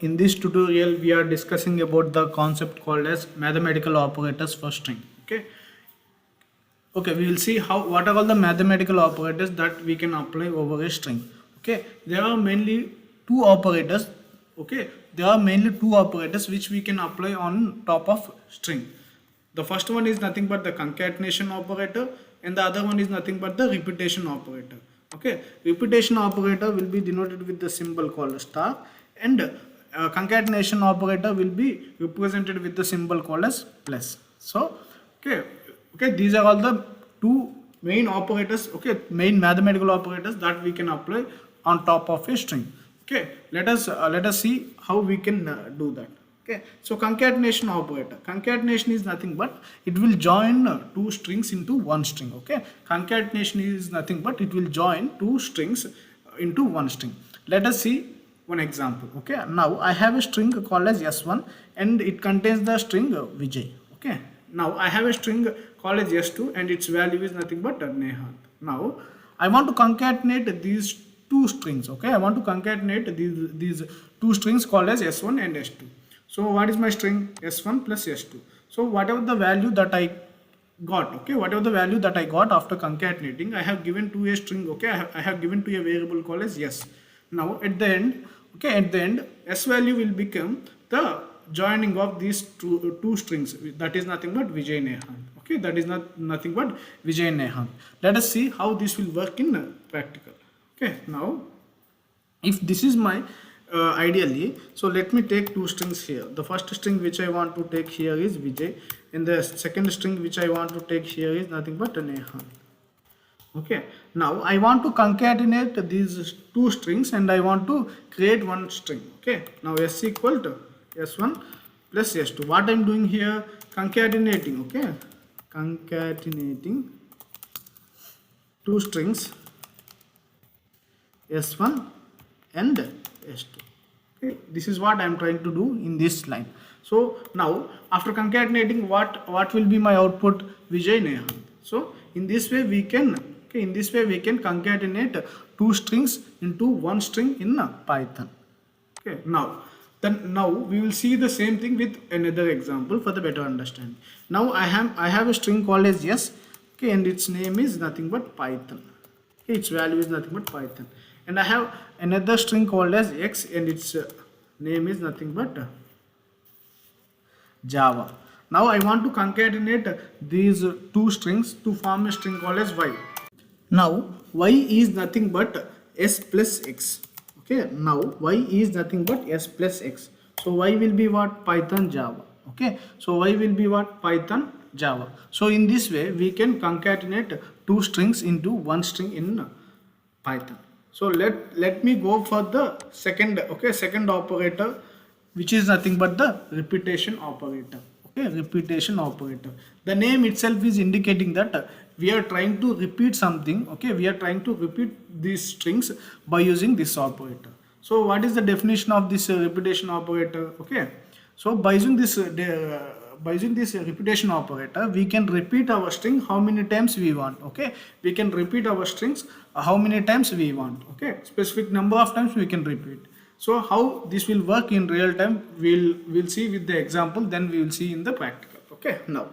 in this tutorial we are discussing about the concept called as mathematical operators for string. Okay, we will see what are all the mathematical operators that we can apply over a string. Okay, there are mainly two operators. Okay, there are mainly two operators which we can apply on top of string. The first one is nothing but the concatenation operator, and the other one is nothing but the repetition operator. Okay, repetition operator will be denoted with the symbol called star, and concatenation operator will be represented with the symbol called as plus. So okay, these are all the two main operators, okay, main mathematical operators that we can apply on top of a string. Okay, let us see how we can do that. Okay, so concatenation operator. Concatenation is nothing but it will join two strings into one string. Okay, concatenation is nothing but it will join two strings into one string. Let us see one example. Okay, now I have a string called as S1 and it contains the string Vijay. Okay, now I have a string called as S2 and its value is nothing but Nehant. Now I want to concatenate these two strings. Okay, I want to concatenate these two strings called as S1 and S2. So what is my string? S1 plus S2. So whatever the value that I got, okay, whatever the value that I got after concatenating, I have given to a string. Okay, I have given to a variable called as S. Now at the end, okay, at the end S value will become the joining of these two strings. That is nothing but Vijay Nehant. Okay, that is nothing but Vijay Nehant. Let us see how this will work in practical. Okay, now if this is my ideally, so let me take two strings here. The first string which I want to take here is Vijay, and the second string which I want to take here is nothing but Nehant. Okay, now I want to concatenate these two strings and I want to create one string. Okay, now S equal to S1 plus S2. What I'm doing here? Concatenating. Okay, concatenating two strings S1 and S2. Okay, this is what I am trying to do in this line. So now after concatenating, what will be my output? Vijay Nehant. So in this way we can concatenate two strings into one string in Python. Okay, now we will see the same thing with another example for the better understanding. Now I have a string called as yes, okay, and its name is nothing but Python. Okay, its value is nothing but Python. And I have another string called as x and its name is nothing but Java. Now I want to concatenate these two strings to form a string called as y. Now y is nothing but s plus x. Okay, now y is nothing but s plus x. So y will be what? Python Java. Okay, so y will be what? Python Java. So in this way we can concatenate two strings into one string in Python. So let me go for the second operator, which is nothing but the repetition operator. Okay, repetition operator. The name itself is indicating that we are trying to repeat something. Okay, we are trying to repeat these strings by using this operator. So what is the definition of this repetition operator? Okay, so by using this repetition operator, we can repeat our string how many times we want. Okay, we can repeat our strings how many times we want. Okay, specific number of times we can repeat. So how this will work in real time, we'll see with the example, then we will see in the practical. Okay, now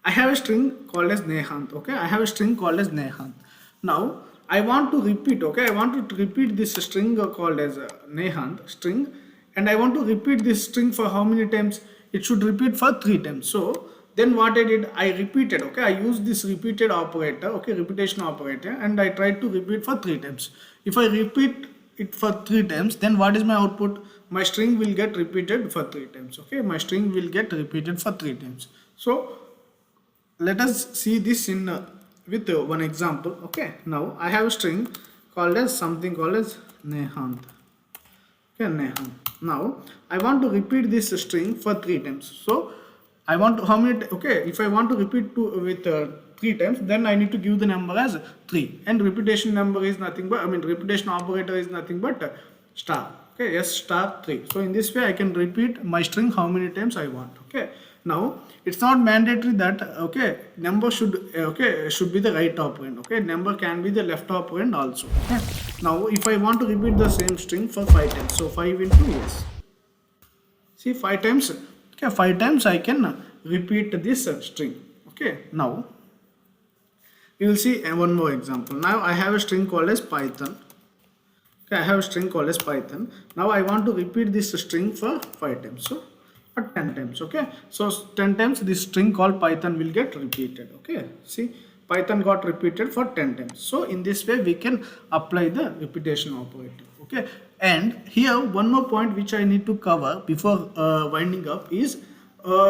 I have a string called as Nehant. Okay, I have a string called as Nehant. Now I want to repeat. Okay, I want to repeat this string called as Nehant string, and I want to repeat this string for how many times? It should repeat for 3 times. So then what I did, I repeated. Okay, I used this repeated operator, okay, repetition operator, and I tried to repeat for 3 times. If I repeat it for 3 times, then what is my output? My string will get repeated for 3 times. Okay, my string will get repeated for 3 times. So let us see this in with one example. Okay, now I have a string called as something called as Nehant. Okay, Nehant. Now I want to repeat this string for 3 times. So I want to, how many? Okay, if I want to repeat with 3 times, then I need to give the number as 3, and repetition number is nothing but, repetition operator is nothing but star. Okay, s star 3. So in this way I can repeat my string how many times I want. Okay, now it's not mandatory that number should be the right operand. Okay, number can be the left operand also. Okay. Now if I want to repeat the same string for 5 times, so 5 into yes. See 5 times, okay, 5 times I can repeat this string. Okay, now you will see one more example. Now I have a string called as Python. Okay, I have a string called as Python. Now I want to repeat this string for 5 times. So for 10 times. Okay. So 10 times this string called Python will get repeated. Okay. See, Python got repeated for 10 times. So in this way we can apply the repetition operator. Okay. And here one more point which I need to cover before winding up is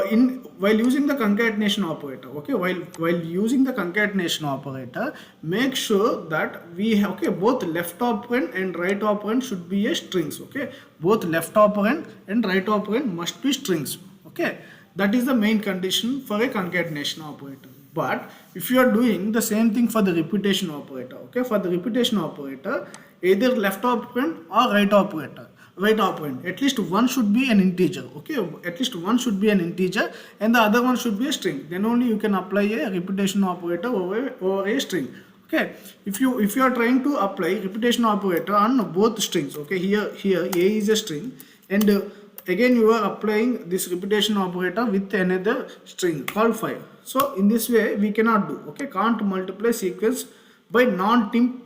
in while using the concatenation operator. Okay, while using the concatenation operator, make sure that we have, okay, both left operand and right operand should be a strings. Okay, both left operand and right operand must be strings. Okay, that is the main condition for a concatenation operator. But if you are doing the same thing for the repetition operator, okay, for the repetition operator, either left operand or right operand, at least one should be an integer. Okay, at least one should be an integer and the other one should be a string. Then only you can apply a repetition operator over a string. Okay, if you are trying to apply repetition operator on both strings, okay, here a is a string and again you are applying this repetition operator with another string called 5. So in this way we cannot do. Okay, can't multiply sequence by non-int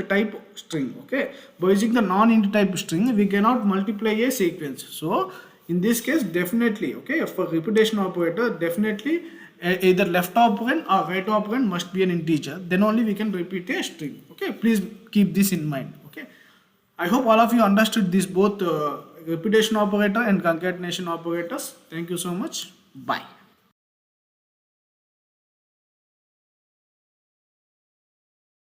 type string. Okay, by using the non-int type string we cannot multiply a sequence. So in this case definitely, okay, for repetition operator definitely either left operand or right operand must be an integer, then only we can repeat a string. Okay, please keep this in mind. Okay, I hope all of you understood this both repetition operator and concatenation operators. Thank you so much. Bye.